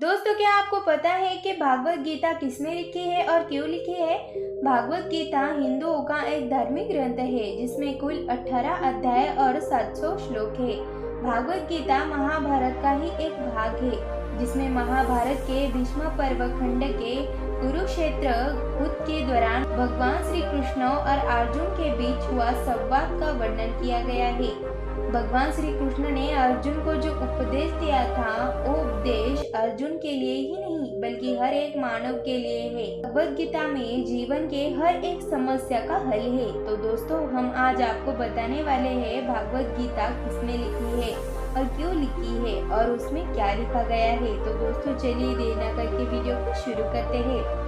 दोस्तों, क्या आपको पता है कि भागवत गीता किसने लिखी है और क्यों लिखी है? भागवत गीता हिंदुओं का एक धार्मिक ग्रंथ है जिसमें कुल 18 अध्याय और 700 श्लोक है। भागवत गीता महाभारत का ही एक भाग है जिसमें महाभारत के भीष्म पर्व खंड के कुरुक्षेत्र युद्ध के दौरान भगवान श्री कृष्ण और अर्जुन के बीच हुआ संवाद का वर्णन किया गया है। भगवान श्री कृष्ण ने अर्जुन को जो उपदेश दिया था वो उपदेश अर्जुन के लिए ही नहीं बल्कि हर एक मानव के लिए है। भगवत गीता में जीवन के हर एक समस्या का हल है। तो दोस्तों, हम आज आपको बताने वाले हैं भागवत गीता किसने लिखी है और क्यों लिखी है और उसमें क्या लिखा गया है। तो दोस्तों, चलिए देर न करके वीडियो को शुरू करते हैं।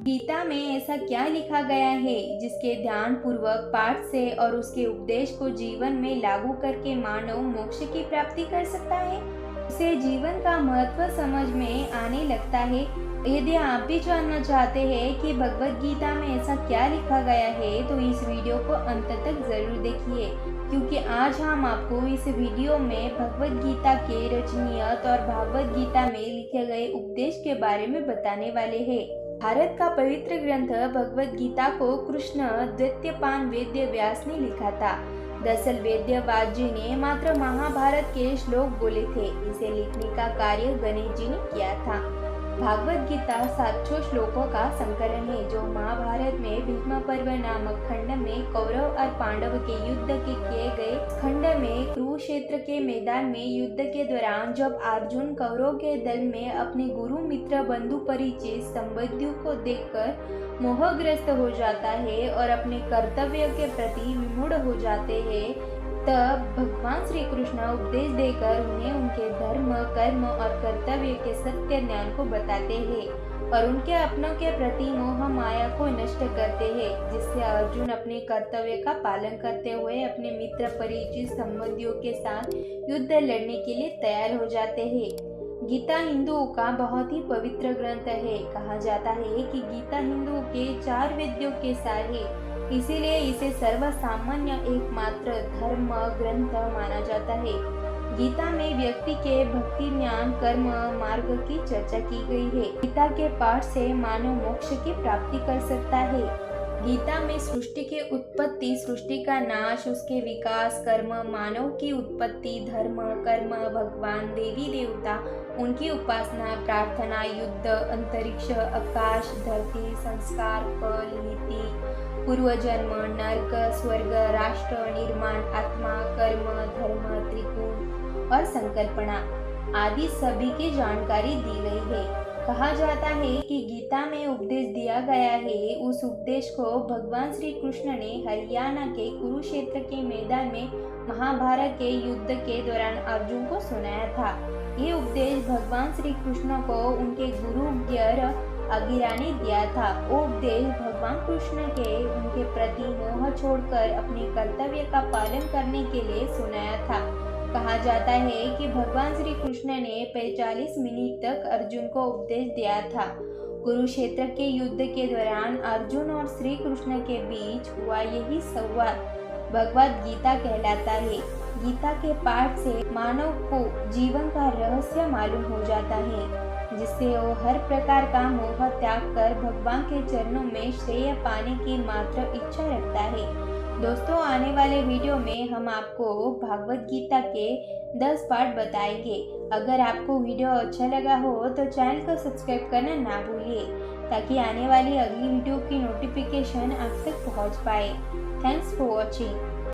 गीता में ऐसा क्या लिखा गया है जिसके ध्यान पूर्वक पाठ से और उसके उपदेश को जीवन में लागू करके मानव मोक्ष की प्राप्ति कर सकता है, उसे जीवन का महत्व समझ में आने लगता है। यदि आप भी जानना चाहते हैं कि भगवत गीता में ऐसा क्या लिखा गया है तो इस वीडियो को अंत तक जरूर देखिए, क्योंकि आज हम आपको इस वीडियो में भगवत गीता के रचनीयत और भगवत गीता में लिखे गए उपदेश के बारे में बताने वाले हैं। भारत का पवित्र ग्रंथ भगवत गीता को कृष्ण द्वितीयपान वेद व्यास ने लिखा था। दरअसल वेद व्यास जी ने मात्र महाभारत के श्लोक बोले थे। इसे लिखने का कार्य गणेश जी ने किया था। भागवत गीता 700 श्लोकों का संकलन है जो महाभारत में भीष्म पर्व नामक खंड में कौरव और पांडव के युद्ध के किए गए खंड में कुरुक्षेत्र के मैदान में युद्ध के दौरान जब अर्जुन कौरव के दल में अपने गुरु मित्र बंधु परिचित संबंधियों को देखकर मोहग्रस्त हो जाता है और अपने कर्तव्य के प्रति विमूढ़ हो जाते हैं, तब भगवान श्री कृष्ण उपदेश देकर उन्हें उनके धर्म, कर्म और कर्तव्य के सत्य ज्ञान को बताते हैं और उनके अपनों के प्रति मोह माया को नष्ट करते हैं, जिससे अर्जुन अपने कर्तव्य का पालन करते हुए अपने मित्र परिचित संबंधियों के साथ युद्ध लड़ने के लिए तैयार हो जाते हैं। गीता हिंदुओं का बहुत ही पवित्र ग्रंथ है। कहा जाता है कि गीता हिंदुओं के 4 वेदों के सार है, इसीलिए इसे सर्वसामान्य एकमात्र धर्म ग्रंथ माना जाता है। गीता में व्यक्ति के भक्ति, ज्ञान, कर्म मार्ग की चर्चा की गई है। गीता के पाठ से मानव मोक्ष की प्राप्ति कर सकता है। गीता में सृष्टि की उत्पत्ति, सृष्टि का नाश, उसके विकास, कर्म, मानव की उत्पत्ति, धर्म, कर्म, भगवान, देवी देवता, उनकी उपासना, प्रार्थना, युद्ध, अंतरिक्ष, आकाश, धरती, संस्कार, फल, नीति, पूर्वजन्म, नरक, स्वर्ग, राष्ट्र, निर्माण, आत्मा, कर्म, धर्म, त्रिगुण और संकल्पना आदि सभी की जानकारी दी गई है। कहा जाता है कि गीता में उपदेश दिया गया है, उस उपदेश को भगवान श्री कृष्ण ने हरियाणा के कुरुक्षेत्र के मैदान में महाभारत के युद्ध के दौरान अर्जुन को सुनाया था। ये उपदेश भगवान श्री कृष्ण को उनके गुरु अंगिरा ने दिया था। वो उपदेश भगवान कृष्ण के उनके प्रति मोह छोड़कर अपने कर्तव्य का पालन करने के लिए सुनाया था। कहा जाता है कि भगवान श्री कृष्ण ने 45 मिनट तक अर्जुन को उपदेश दिया था। कुरुक्षेत्र के युद्ध के दौरान अर्जुन और श्री कृष्ण के बीच हुआ यही संवाद भगवत गीता कहलाता है। गीता के पाठ से मानव को जीवन का रहस्य मालूम हो जाता है, जिससे वो हर प्रकार का मोह त्याग कर भगवान के चरणों में श्रेय पाने की मात्र इच्छा रखता है। दोस्तों, आने वाले वीडियो में हम आपको भागवत गीता के 10 पाठ बताएंगे। अगर आपको वीडियो अच्छा लगा हो तो चैनल को सब्सक्राइब करना ना भूलिए, ताकि आने वाली अगली वीडियो की नोटिफिकेशन आप तक पहुंच पाए। Thanks for watching.